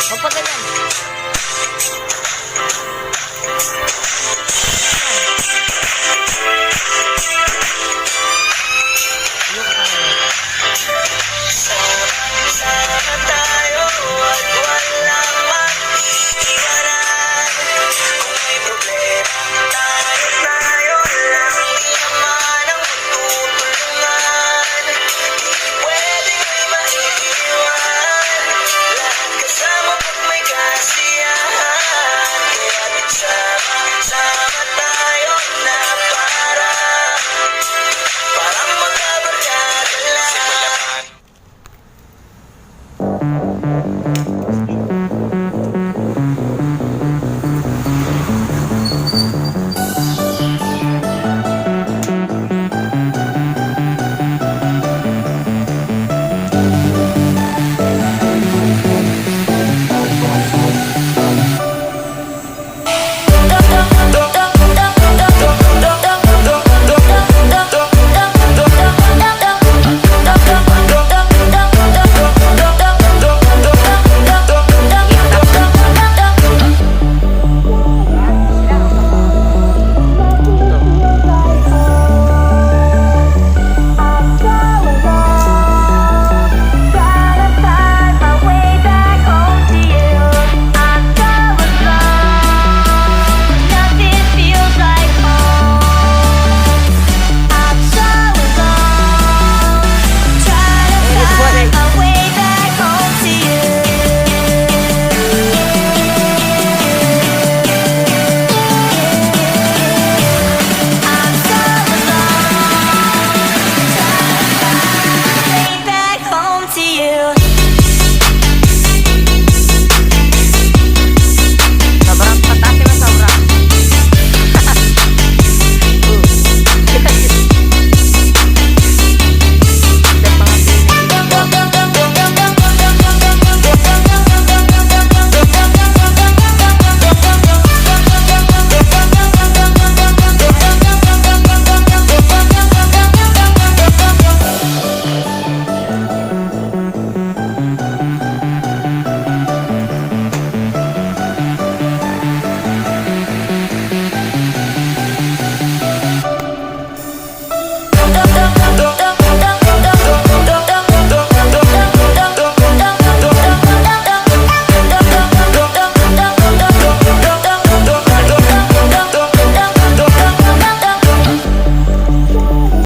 Magpagalan. Sama tayo at walang mag-iwanan. Kung may problema, tayo lang di naman ang magtutulungan. Di pwedeng may maiiwan, lahat kasama pag may kasiyahan. Kaya't sama tayo na parang magkabarkada lang.